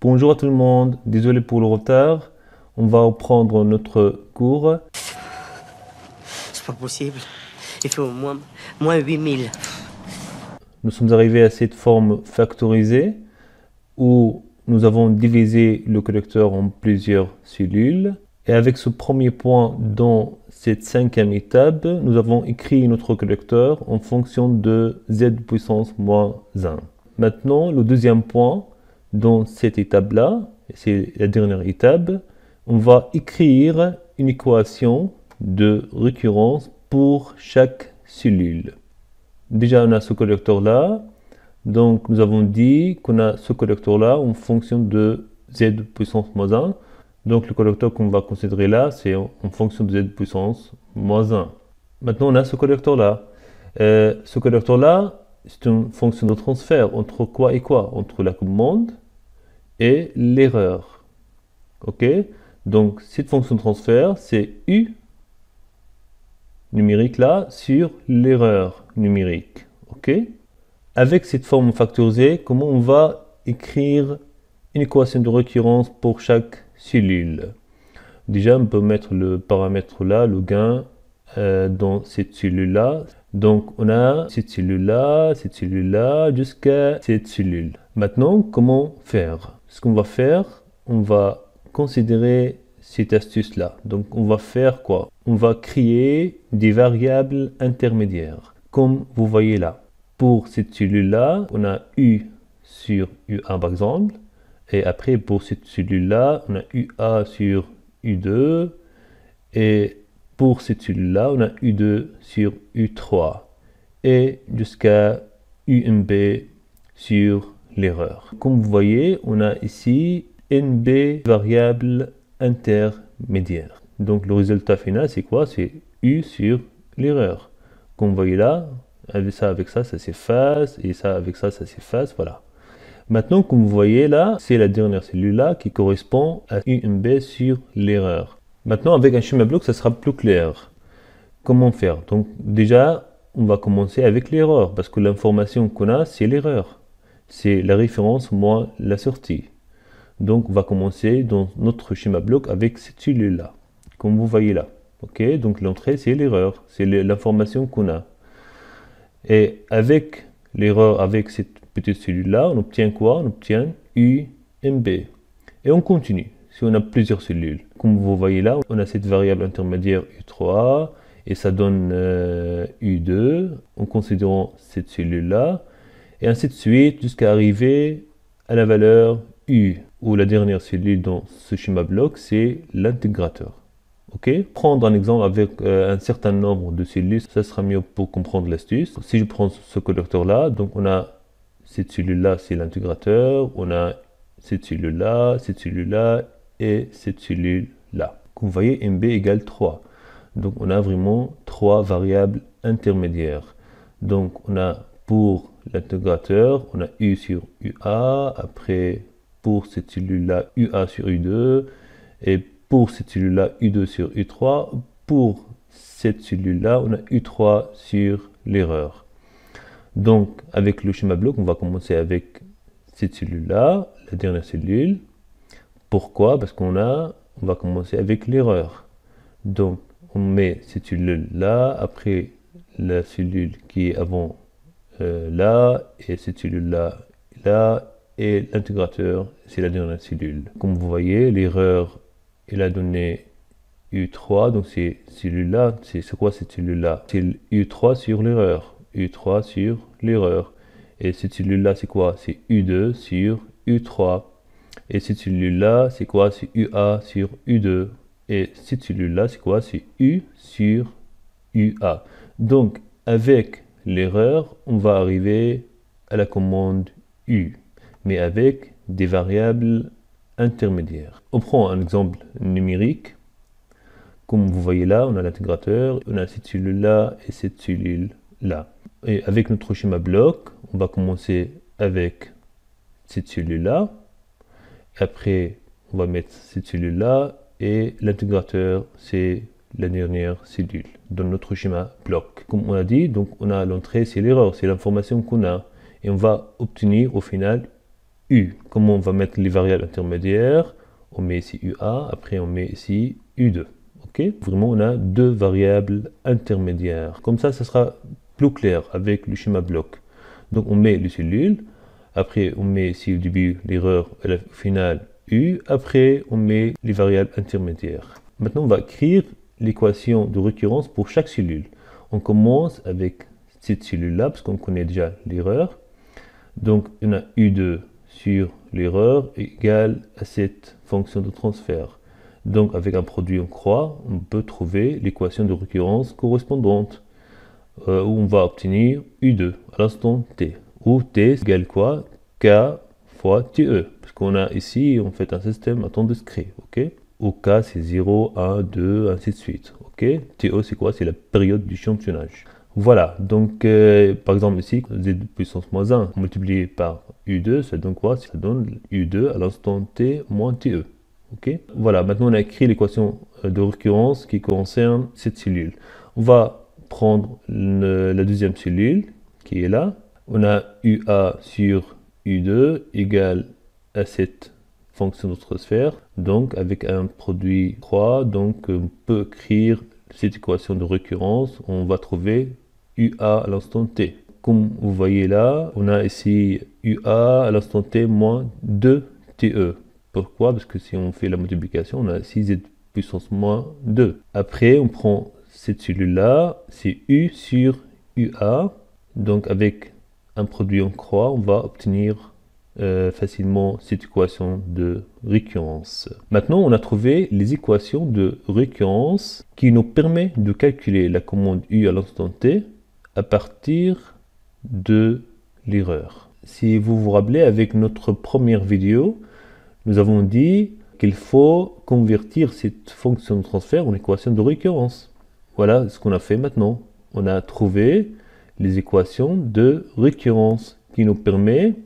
Bonjour à tout le monde, désolé pour le retard. On va reprendre notre cours. C'est pas possible. Il fait au moins 8000. Nous sommes arrivés à cette forme factorisée où nous avons divisé le collecteur en plusieurs cellules. Et avec ce premier point dans cette cinquième étape, nous avons écrit notre collecteur en fonction de z puissance moins 1. Maintenant, le deuxième point dans cette étape-là, c'est la dernière étape, on va écrire une équation de récurrence pour chaque cellule. Déjà, on a ce collecteur-là. Donc, nous avons dit qu'on a ce collecteur-là en fonction de z puissance moins 1. Donc, le collecteur qu'on va considérer là, c'est en fonction de z puissance moins 1. Maintenant, on a ce collecteur-là. Ce collecteur-là, c'est une fonction de transfert entre quoi et quoi? Entre la commande et l'erreur. Ok? Donc, cette fonction de transfert, c'est U numérique là sur l'erreur numérique. Ok? Avec cette forme factorisée, comment on va écrire une équation de récurrence pour chaque cellule? Déjà, on peut mettre le paramètre là, le gain, dans cette cellule-là. Donc, on a cette cellule-là, jusqu'à cette cellule. Maintenant, comment faire? Ce qu'on va faire, on va considérer cette astuce-là. Donc, on va faire quoi? On va créer des variables intermédiaires, comme vous voyez là. Pour cette cellule-là, on a U sur UA par exemple. Et après, pour cette cellule-là, on a UA sur U2. Et pour cette cellule-là, on a U2 sur U3. Et jusqu'à UMB sur l'erreur. Comme vous voyez, on a ici NB variables intermédiaires. Donc le résultat final, c'est quoi? C'est U sur l'erreur. Comme vous voyez là, avec ça, ça s'efface, et ça, avec ça, ça s'efface, voilà. Maintenant, comme vous voyez là, c'est la dernière cellule là qui correspond à UMB sur l'erreur. Maintenant, avec un schéma bloc, ça sera plus clair. Comment faire? Donc déjà, on va commencer avec l'erreur, parce que l'information qu'on a, c'est l'erreur. C'est la référence moins la sortie. Donc, on va commencer dans notre schéma bloc avec cette cellule-là, comme vous voyez là. Ok? Donc, l'entrée, c'est l'erreur. C'est l'information qu'on a. Et avec l'erreur, avec cette petite cellule-là, on obtient quoi? On obtient UMB. Et on continue. Si on a plusieurs cellules, comme vous voyez là, on a cette variable intermédiaire U3, et ça donne U2, en considérant cette cellule-là, et ainsi de suite, jusqu'à arriver à la valeur U, où la dernière cellule dans ce schéma bloc, c'est l'intégrateur. Ok? Prendre un exemple avec un certain nombre de cellules, ça sera mieux pour comprendre l'astuce. Si je prends ce collecteur-là, donc on a cette cellule-là, c'est l'intégrateur, on a cette cellule-là et cette cellule-là. Comme vous voyez, MB égale 3. Donc on a vraiment 3 variables intermédiaires. Donc on a pour l'intégrateur, on a U sur UA, après pour cette cellule-là, UA sur U2, et pour cette cellule-là, U2 sur U3. Pour cette cellule-là, on a U3 sur l'erreur. Donc, avec le schéma bloc, on va commencer avec cette cellule-là, la dernière cellule. Pourquoi? Parce on va commencer avec l'erreur. Donc, on met cette cellule-là, après la cellule qui est avant là, et cette cellule-là, là, et l'intégrateur, c'est la dernière cellule. Comme vous voyez, l'erreur, elle a donné U3, donc c'est cellule-là, c'est quoi cette cellule-là? C'est U3 sur l'erreur, U3 sur l'erreur. Et cette cellule-là, c'est quoi? C'est U2 sur U3. Et cette cellule-là, c'est quoi? C'est UA sur U2. Et cette cellule-là, c'est quoi? C'est U sur UA. Donc, avec l'erreur, on va arriver à la commande U, mais avec des variables intermédiaires. On prend un exemple numérique. Comme vous voyez là, on a l'intégrateur, on a cette cellule-là et cette cellule-là. Et avec notre schéma bloc, on va commencer avec cette cellule-là. Après, on va mettre cette cellule-là et l'intégrateur, c'est la dernière cellule dans notre schéma bloc. Comme on a dit, donc on a l'entrée, c'est l'erreur, c'est l'information qu'on a. Et on va obtenir au final U. Comment on va mettre les variables intermédiaires? On met ici UA, après on met ici U2. Ok? Vraiment, on a deux variables intermédiaires. Comme ça sera plus clair avec le schéma bloc. Donc on met les cellules, après on met ici au début l'erreur et au final U, après on met les variables intermédiaires. Maintenant on va écrire l'équation de récurrence pour chaque cellule. On commence avec cette cellule-là, parce qu'on connaît déjà l'erreur. Donc on a U2 sur l'erreur égale à cette fonction de transfert. Donc avec un produit en croix, on peut trouver l'équation de récurrence correspondante, où on va obtenir U2 à l'instant t, où t égale quoi? K fois TE, parce qu'on a ici en fait un système à temps discret, ok? Où K c'est 0, 1, 2, ainsi de suite, ok? TE c'est quoi? C'est la période d'échantillonnage. Voilà, donc par exemple ici, z puissance moins 1 multiplié par U2, ça donne quoi? Ça donne U2 à l'instant t moins TE. Ok? Voilà, maintenant on a écrit l'équation de récurrence qui concerne cette cellule. On va prendre la deuxième cellule qui est là. On a UA sur U2 égale à cette fonction de transfert. Donc avec un produit croix, donc on peut écrire cette équation de récurrence. On va trouver UA à l'instant t. Comme vous voyez là, on a ici UA à l'instant t moins 2TE. Pourquoi? Parce que si on fait la multiplication, on a 6z puissance moins 2. Après, on prend cette cellule-là, c'est U sur UA. Donc avec un produit en croix, on va obtenir facilement cette équation de récurrence. Maintenant, on a trouvé les équations de récurrence qui nous permettent de calculer la commande U à l'instant t à partir de l'erreur. Si vous vous rappelez, avec notre première vidéo, nous avons dit qu'il faut convertir cette fonction de transfert en équation de récurrence. Voilà ce qu'on a fait maintenant. On a trouvé les équations de récurrence qui nous permettent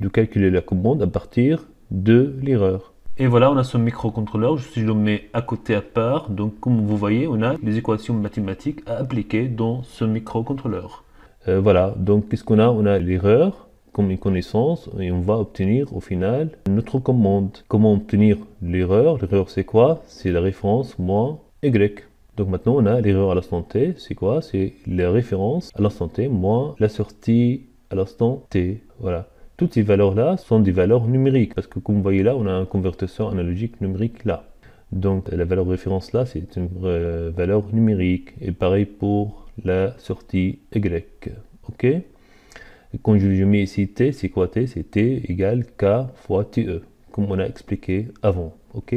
de calculer la commande à partir de l'erreur. Et voilà, on a ce microcontrôleur, je le mets à côté à part. Donc comme vous voyez, on a les équations mathématiques à appliquer dans ce microcontrôleur. Voilà, donc qu'est-ce qu'on a? On a l'erreur comme une connaissance et on va obtenir au final notre commande. Comment obtenir l'erreur? L'erreur c'est quoi? C'est la référence moins Y. Donc maintenant on a l'erreur à l'instant t, c'est quoi? C'est la référence à l'instant t moins la sortie à l'instant t. Voilà. Toutes ces valeurs-là sont des valeurs numériques, parce que comme vous voyez là, on a un convertisseur analogique numérique là. Donc la valeur de référence là, c'est une valeur numérique. Et pareil pour la sortie Y. Ok? Et quand je mets ici t, c'est quoi t? C'est t égale k fois TE, comme on a expliqué avant. Ok?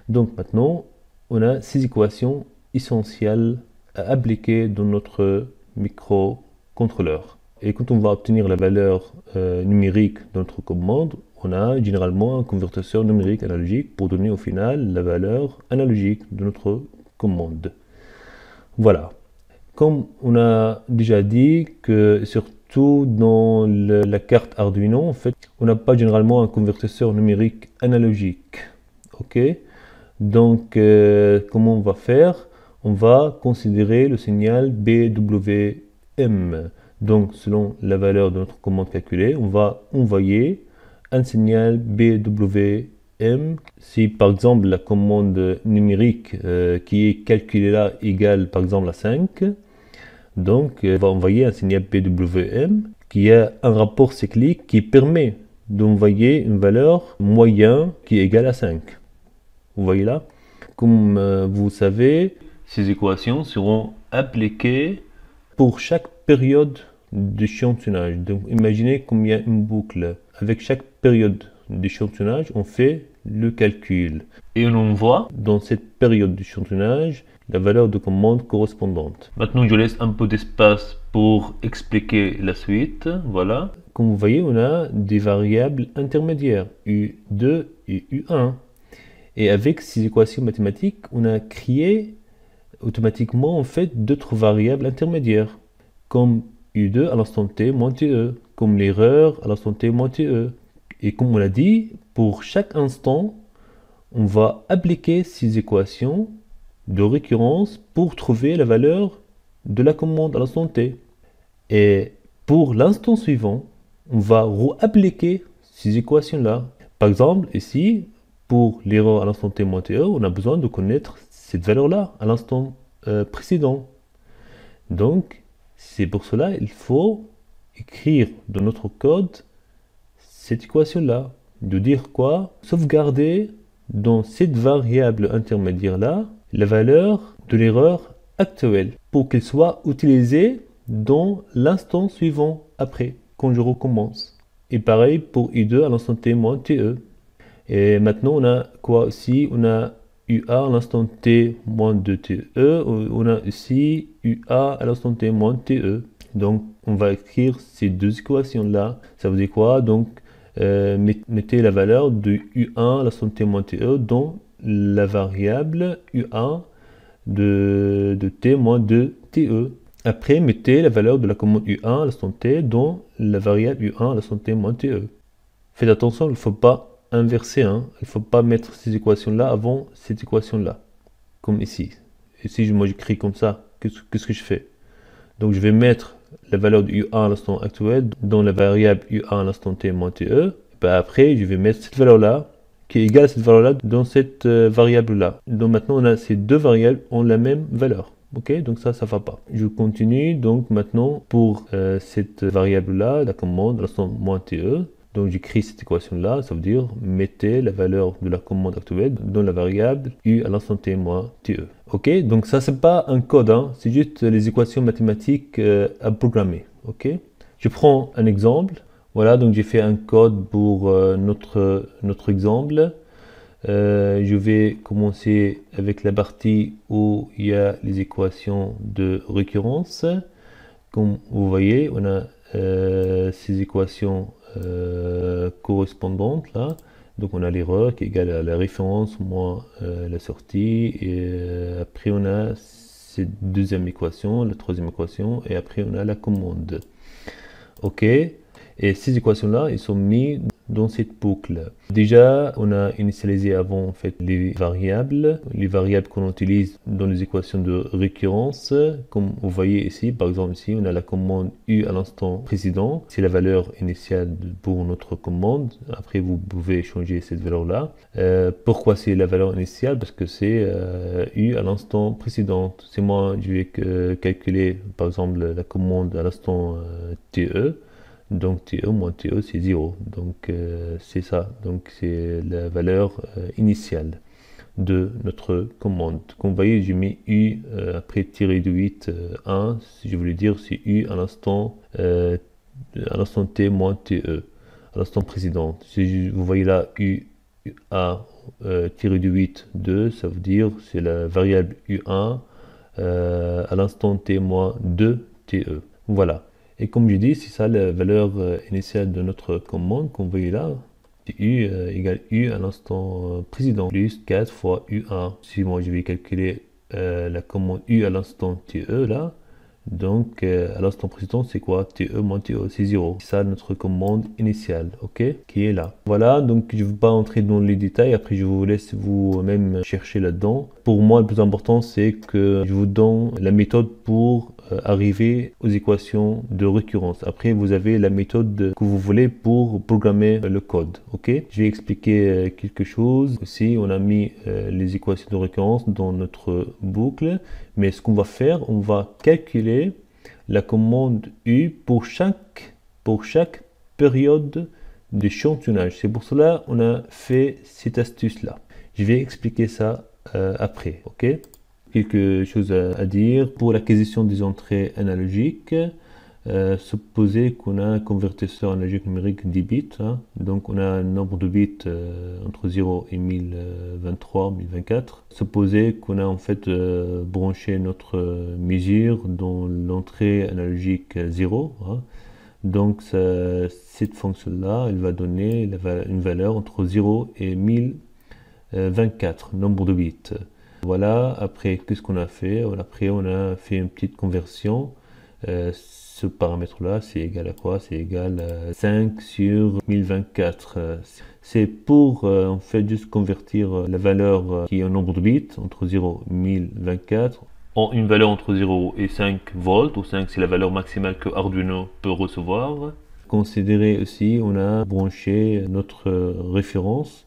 Donc maintenant, on a ces équations essentielles à appliquer dans notre microcontrôleur. Et quand on va obtenir la valeur numérique de notre commande, on a généralement un convertisseur numérique analogique pour donner au final la valeur analogique de notre commande. Voilà. Comme on a déjà dit que surtout dans la carte Arduino, en fait, on n'a pas généralement un convertisseur numérique analogique. Ok? Donc, comment on va faire? On va considérer le signal BWM. Donc, selon la valeur de notre commande calculée, on va envoyer un signal BWM. Si par exemple la commande numérique qui est calculée là égale par exemple à 5, donc on va envoyer un signal BWM qui a un rapport cyclique qui permet d'envoyer une valeur moyenne qui est égale à 5. Vous voyez là? Comme vous savez, ces équations seront appliquées pour chaque période d'échantillonnage. Donc imaginez comme il y a une boucle. Avec chaque période d'échantillonnage, on fait le calcul. Et on envoie dans cette période d'échantillonnage la valeur de commande correspondante. Maintenant, je laisse un peu d'espace pour expliquer la suite. Voilà. Comme vous voyez, on a des variables intermédiaires, U2 et U1. Et avec ces équations mathématiques, on a créé automatiquement en fait d'autres variables intermédiaires, comme U2 à l'instant t moins TE, comme l'erreur à l'instant t moins TE. Et comme on l'a dit, pour chaque instant, on va appliquer ces équations de récurrence pour trouver la valeur de la commande à l'instant t. Et pour l'instant suivant, on va réappliquer ces équations-là. Par exemple, ici, pour l'erreur à l'instant t moins TE, on a besoin de connaître cette valeur-là à l'instant précédent. Donc, c'est pour cela qu'il faut écrire dans notre code cette équation-là. De dire quoi? Sauvegarder dans cette variable intermédiaire-là la valeur de l'erreur actuelle pour qu'elle soit utilisée dans l'instant suivant après, quand je recommence. Et pareil pour I2 à l'instant t moins TE. Et maintenant, on a quoi aussi? On a UA à l'instant t moins 2TE. On a aussi UA à l'instant t moins TE. Donc, on va écrire ces deux équations-là. Ça veut dire quoi? Donc, mettez la valeur de U1 à l'instant t moins TE dans la variable U1 de t moins 2TE. Après, mettez la valeur de la commande U1 à l'instant t dans la variable U1 à l'instant t moins TE. Faites attention, il ne faut pas inverser, hein. Il ne faut pas mettre ces équations-là avant cette équation-là, comme ici. Ici, moi j'écris comme ça, qu'est-ce que je fais? Donc je vais mettre la valeur de U1 à l'instant actuel dans la variable U1 à l'instant t moins TE. Ben après, je vais mettre cette valeur-là, qui est égale à cette valeur-là, dans cette variable-là. Donc maintenant, on a ces deux variables ont la même valeur. Ok, donc ça va pas. Je continue, donc maintenant, pour cette variable-là, la commande à l'instant moins TE. Donc j'écris cette équation-là, ça veut dire mettez la valeur de la commande actuelle dans la variable U à l'instant t moins TE. Ok, donc ça c'est pas un code, hein, c'est juste les équations mathématiques à programmer. Ok, je prends un exemple. Voilà, donc j'ai fait un code pour notre exemple. Je vais commencer avec la partie où il y a les équations de récurrence. Comme vous voyez, on a ces équations correspondantes là. Donc on a l'erreur qui est égale à la référence moins la sortie, et après on a cette deuxième équation, la troisième équation, et après on a la commande. Ok, et ces équations là ils sont mis dans cette boucle. Déjà, on a initialisé avant en fait les variables qu'on utilise dans les équations de récurrence. Comme vous voyez ici, par exemple ici, on a la commande U à l'instant précédent. C'est la valeur initiale pour notre commande. Après, vous pouvez changer cette valeur-là. Pourquoi c'est la valeur initiale? Parce que c'est U à l'instant précédent. C'est moi, je vais calculer par exemple la commande à l'instant TE. Donc TE moins TE c'est 0, donc c'est ça, donc c'est la valeur initiale de notre commande. Comme vous voyez, j'ai mis U après tiré de 8 1, si je voulais dire c'est U à l'instant T moins TE, à l'instant précédent. Si vous voyez là U A tiré de 8 2, ça veut dire c'est la variable U1 à l'instant T moins 2 TE. Voilà. Et comme je dis, c'est ça la valeur initiale de notre commande qu'on voit là. C'est U égale U à l'instant précédent plus 4 fois U1. Si moi je vais calculer la commande U à l'instant TE là, donc à l'instant précédent c'est quoi? TE moins TE, c'est 0. C'est ça notre commande initiale, ok, qui est là. Voilà, donc je ne veux pas entrer dans les détails, après je vous laisse vous-même chercher là-dedans. Pour moi, le plus important c'est que je vous donne la méthode pour arriver aux équations de récurrence. Après, vous avez la méthode que vous voulez pour programmer le code. Ok, je vais expliquer quelque chose. Aussi, on a mis les équations de récurrence dans notre boucle. Mais ce qu'on va faire, on va calculer la commande U pour chaque période d'échantillonnage. C'est pour cela qu'on a fait cette astuce-là. Je vais expliquer ça après. Ok, quelque chose à dire pour l'acquisition des entrées analogiques. Supposer qu'on a un convertisseur analogique numérique 10 bits, hein. Donc on a un nombre de bits entre 0 et 1023, 1024. Supposer qu'on a en fait branché notre mesure dans l'entrée analogique 0, hein. Donc cette fonction-là, elle va donner une valeur entre 0 et 1024, nombre de bits. Voilà, après qu'est-ce qu'on a fait? Après on a fait une petite conversion. Ce paramètre-là, c'est égal à quoi? C'est égal à 5 sur 1024. C'est pour en fait juste convertir la valeur qui est un nombre de bits entre 0 et 1024 en une valeur entre 0 et 5 volts, où 5 c'est la valeur maximale que Arduino peut recevoir. considérer aussi, on a branché notre référence.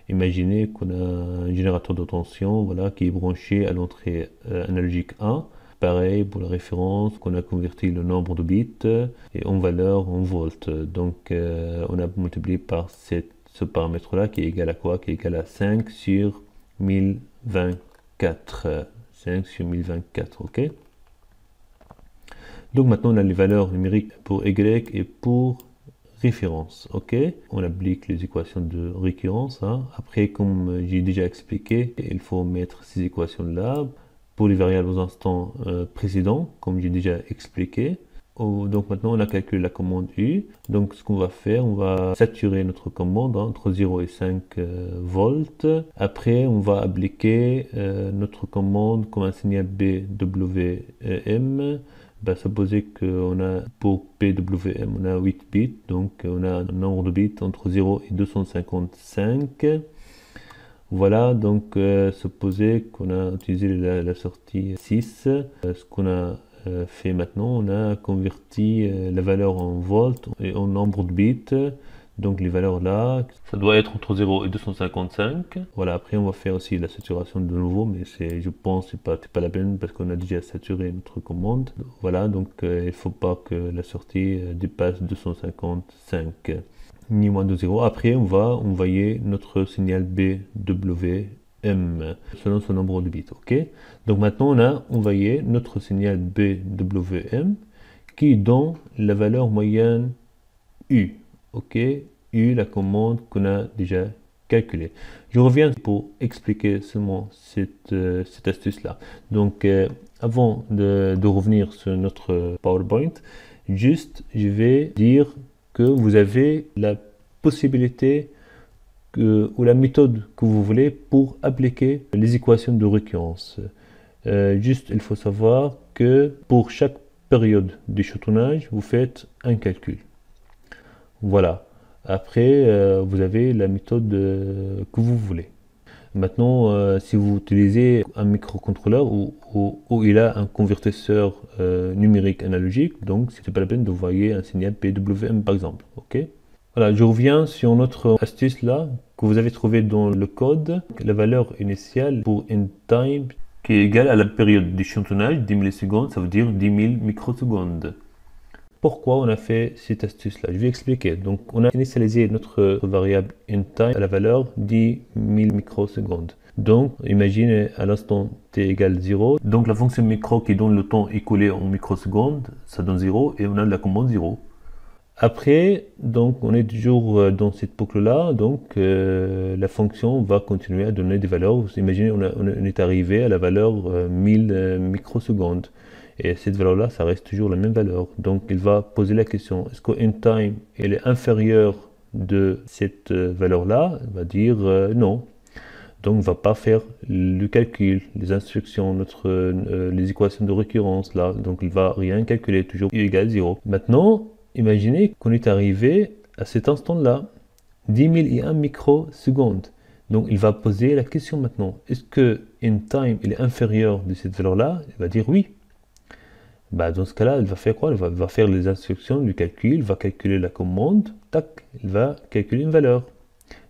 Imaginez qu'on a un générateur de tension, voilà, qui est branché à l'entrée analogique 1. Pareil pour la référence, qu'on a converti le nombre de bits et en valeur en volts. Donc on a multiplié par ce paramètre-là qui est égal à quoi? Qui est égal à 5 sur 1024. 5 sur 1024, ok? Donc maintenant on a les valeurs numériques pour Y et pour référence, ok? On applique les équations de récurrence, hein. Après, comme j'ai déjà expliqué, il faut mettre ces équations-là pour les variables aux instants précédents, comme j'ai déjà expliqué. Donc maintenant on a calculé la commande U. Donc ce qu'on va faire, on va saturer notre commande entre 0 et 5 volts. Après on va appliquer notre commande comme un signal BWM. Supposer qu'on a pour PWM on a 8 bits, donc on a un nombre de bits entre 0 et 255. Voilà, donc supposer qu'on a utilisé la sortie 6. Ce qu'on a fait maintenant, on a converti la valeur en volts et en nombre de bits. Donc les valeurs là, ça doit être entre 0 et 255. Voilà, après on va faire aussi la saturation de nouveau, mais je pense c'est pas la peine parce qu'on a déjà saturé notre commande. Voilà, donc il faut pas que la sortie dépasse 255 ni moins de 0. Après on va envoyer notre signal BWM selon son nombre de bits, ok? Donc maintenant on a envoyé notre signal BWM qui donne la valeur moyenne U. Ok, U, la commande qu'on a déjà calculée. Je reviens pour expliquer seulement cette astuce-là. Donc, avant de revenir sur notre PowerPoint, juste, je vais dire que vous avez la possibilité ou la méthode que vous voulez pour appliquer les équations de récurrence. Juste, il faut savoir que pour chaque période d'échantillonnage, vous faites un calcul. Voilà. Après, vous avez la méthode que vous voulez. Maintenant, si vous utilisez un microcontrôleur où il a un convertisseur numérique analogique, donc c'est pas la peine d'envoyer un signal PWM par exemple. Ok. Voilà, je reviens sur notre astuce là que vous avez trouvé dans le code. La valeur initiale pour InTime qui est égale à la période d'échantillonnage 10 millisecondes, ça veut dire 10 000 microsecondes. Pourquoi on a fait cette astuce là? Je vais expliquer. Donc on a initialisé notre variable InTime à la valeur 10 000 microsecondes. Donc imaginez à l'instant t égale 0. Donc la fonction micro qui donne le temps écoulé en microsecondes, ça donne 0 et on a la commande 0. Après, donc on est toujours dans cette boucle là, donc la fonction va continuer à donner des valeurs. Vous imaginez on est arrivé à la valeur 1000 microsecondes. Et cette valeur-là, ça reste toujours la même valeur. Donc, il va poser la question, est-ce que InTime elle est inférieure de cette valeur-là? Il va dire non. Donc, il ne va pas faire le calcul, les instructions, les équations de récurrence là. Donc, il ne va rien calculer, toujours U égale 0. Maintenant, imaginez qu'on est arrivé à cet instant-là, 10 001 microsecondes. Donc, il va poser la question maintenant, est-ce que InTime elle est inférieure de cette valeur-là? Il va dire oui. Dans ce cas-là, il va faire quoi? Il va faire les instructions du calcul, il va calculer la commande, tac, il va calculer une valeur.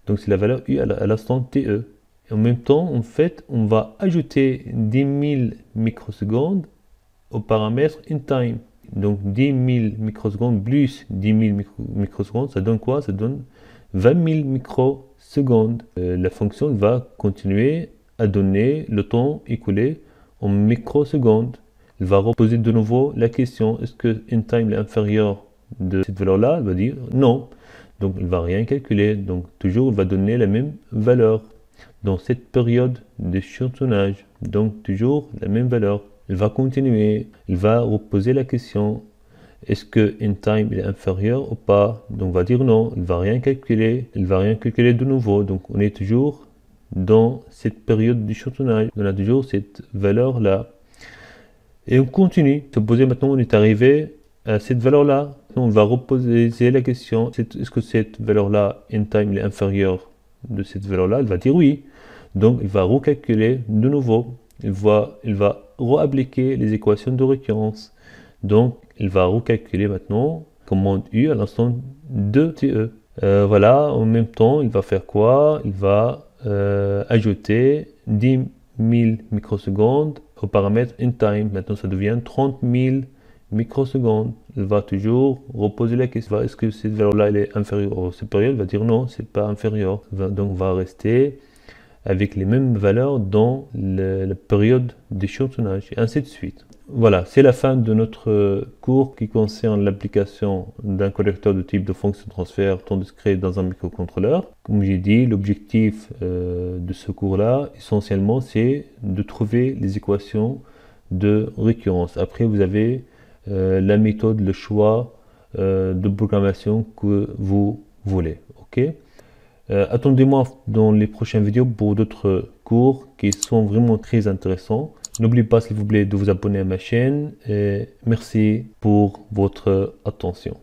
Donc c'est la valeur U à l'instant TE. Et en même temps, en fait, on va ajouter 10 000 microsecondes au paramètre InTime. Donc 10 000 microsecondes plus 10 000 microsecondes, ça donne quoi? Ça donne 20 000 microsecondes. La fonction va continuer à donner le temps écoulé en microsecondes. Il va reposer de nouveau la question, est-ce que InTime est inférieur de cette valeur-là? Il va dire non. Donc il ne va rien calculer. Donc toujours, il va donner la même valeur dans cette période d'échantillonnage. Donc toujours la même valeur. Il va continuer. Il va reposer la question, est-ce que InTime est inférieur ou pas? Donc on va dire non. Il ne va rien calculer. Il ne va rien calculer de nouveau. Donc on est toujours dans cette période d'échantillonnage. On a toujours cette valeur-là. Et on continue. Supposez maintenant on est arrivé à cette valeur-là. On va reposer la question, est-ce que cette valeur-là, InTime, est inférieure de cette valeur-là? Il va dire oui. Donc il va recalculer de nouveau. Il va réappliquer les équations de récurrence. Donc il va recalculer maintenant commande U à l'instant de TE. Voilà, en même temps, il va faire quoi? Il va ajouter 10 000 microsecondes au paramètre InTime. Maintenant, ça devient 30 000 microsecondes. Il va toujours reposer la question, est-ce que cette valeur-là elle est inférieure ou supérieure? Il va dire non, c'est pas inférieur. Donc, on va rester avec les mêmes valeurs dans la période d'échantillonnage, et ainsi de suite. Voilà, c'est la fin de notre cours qui concerne l'application d'un collecteur de type de fonction transfert temps discret dans un microcontrôleur. Comme j'ai dit, l'objectif de ce cours-là, essentiellement, c'est de trouver les équations de récurrence. Après, vous avez la méthode, le choix de programmation que vous voulez. Ok? Attendez-moi dans les prochaines vidéos pour d'autres cours qui sont vraiment très intéressants. N'oubliez pas s'il vous plaît de vous abonner à ma chaîne et merci pour votre attention.